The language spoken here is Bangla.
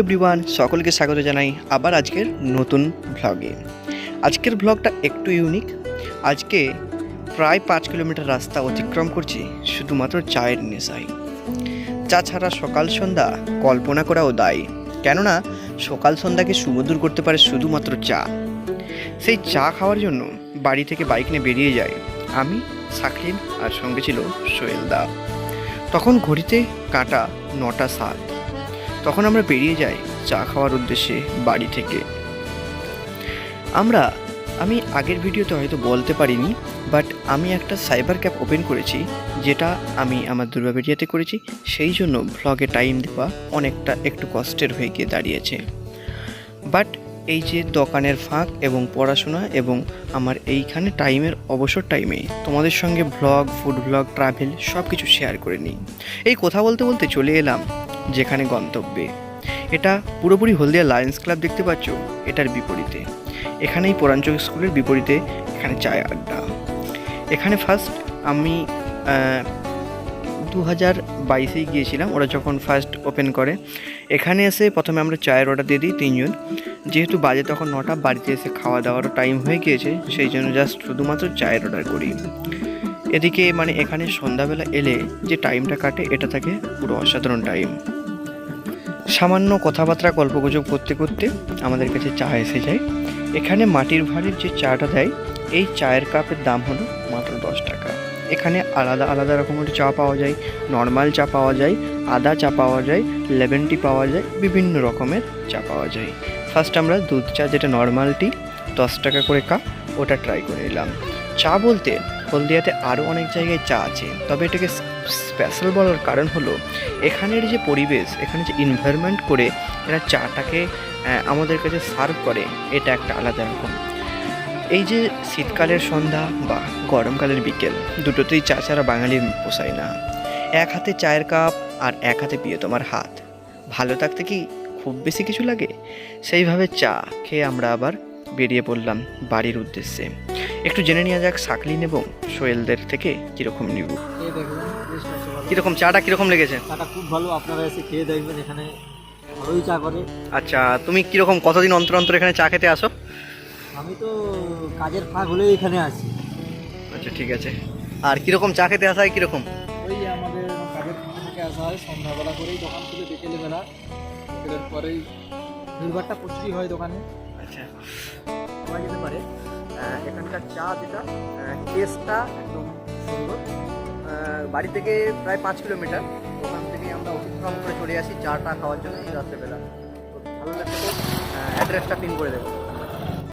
এভরিওয়ান, সকলকে স্বাগত জানাই আবার আজকের নতুন ব্লগে। আজকের ব্লগটা একটু ইউনিক। আজকে প্রায় 5 কিলোমিটার রাস্তা অতিক্রম করছি শুধুমাত্র চায়ের নেশায়। চা ছাড়া সকাল সন্ধ্যা কল্পনা করাও দায়, কেননা সকাল সন্ধ্যাকে সুমধুর করতে পারে শুধুমাত্র চা। সেই চা খাওয়ার জন্য বাড়ি থেকে বাইক নিয়ে বেরিয়ে যায় আমি, সাকলিন আর সঙ্গে ছিল সোহেলদা। তখন ঘড়িতে কাঁটা 9টা 7। তখন আমরা বেরিয়ে যাই চা খাওয়ার উদ্দেশ্যে বাড়ি থেকে। আমি আগের ভিডিওতে হয়তো বলতে পারিনি, বাট আমি একটা সাইবার ক্যাফ ওপেন করেছি, যেটা আমি আমার দুর্গাবেড়িয়াতে করেছি। সেই জন্য ভ্লগে টাইম দেওয়া অনেকটা একটু কষ্টের হয়ে গিয়ে দাঁড়িয়েছে। বাট এই যে দোকানের ফাঁক এবং পড়াশোনা এবং আমার এইখানে টাইমের অবসর টাইমে তোমাদের সঙ্গে ব্লগ, ফুড ব্লগ, ট্রাভেল সব কিছু শেয়ার করে নিই। এই কথা বলতে বলতে চলে এলাম যেখানে গন্তব্যে। এটা পুরোপুরি হলদিয়া লায়ন্স ক্লাব দেখতে পাচ্ছ, এটার বিপরীতে। এখানেই পৌরাঞ্চল স্কুলের বিপরীতে এখানে চায় আড্ডা। এখানে ফার্স্ট আমি 2022-এ গিয়েছিলাম, ওরা যখন ফার্স্ট ওপেন করে। এখানে এসে প্রথমে আমরা চায়ের অর্ডার দিয়ে দিই 3 জন। যেহেতু বাজে তখন 9টা, বাড়িতে এসে খাওয়া দাওয়ারও টাইম হয়ে গিয়েছে, সেই জন্য জাস্ট শুধুমাত্র চায়ের অর্ডার করি। এদিকে মানে এখানে সন্ধ্যাবেলা এলে যে টাইমটা কাটে, এটা থাকে পুরো অসাধারণ টাইম। সামান্য কথাবার্তা গল্পগুজব করতে করতে আমাদের কাছে চা এসে যায়। এখানে মাটির ভাঁড়ের যে চাটা দেয়, এই চায়ের কাপের দাম হলো মাত্র 10 টাকা। এখানে আলাদা আলাদা রকমের চা পাওয়া যায়, নর্মাল চা পাওয়া যায়, আদা চা পাওয়া যায়, লেমন টি পাওয়া যায়, বিভিন্ন রকমের চা পাওয়া যায়। ফার্স্ট আমরা দুধ চা, যেটা নর্মাল টি, 10 টাকা করে কাপ, ওটা ট্রাই করে নিলাম। চা বলতে হলদিয়াতে আরও অনেক জায়গায় চা আছে, তবে এটাকে স্পেশাল বলার কারণ হলো এখানের যে পরিবেশ, এখানে যে এনভায়রনমেন্ট করে এরা চাটাকে আমাদের কাছে সার্ভ করে, এটা একটা আলাদা রকম। এই যে শীতকালের সন্ধ্যা বা গরমকালের বিকেল, দুটোতেই চা ছাড়া বাঙালির পোষায় না। এক হাতে চায়ের কাপ আর এক হাতে পিয়ে তোমার হাত, ভালো থাকতে কি খুব বেশি কিছু লাগে? সেইভাবে চা খেয়ে আমরা আবার বেরিয়ে পড়লাম বাড়ির উদ্দেশ্যে। একটু জেনে নেওয়া যাক সাকলিন এবং সোহেলদের থেকে কীরকম নিব। কীরকম চাটা কীরকম লেগেছে? চাটা খুব ভালো, আপনারা এসে খেয়ে দেখবেন, এখানে ভালোই চা করে। আচ্ছা, তুমি কীরকম কতদিন অন্তর অন্তর এখানে চা খেতে আসো? আমি তো কাজের ফাঁক হলেই এখানে আসি। আচ্ছা, ঠিক আছে। আর কীরকম চা খেতে আসা হয় কীরকম? ওই আমাদের কাজের ফাঁক থেকে আসা হয় সন্ধ্যাবেলা করেই, দোকান খুলে বিকেলবেলা, বিকেলের পরেই ভিড়ভাড়টা প্রচুরই হয় দোকানে। আচ্ছা, বলা যেতে পারে এখানকার চা যেটা টেস্টটা একদম সুন্দর। বাড়ি থেকে প্রায় 5 কিলোমিটার, ওখান থেকে আমরা অতিক্রম করে চলে আসি চাটা খাওয়ার জন্য রাত্রেবেলা। তো ভালো লাগছে। তো অ্যাড্রেসটা পিন করে দেবো।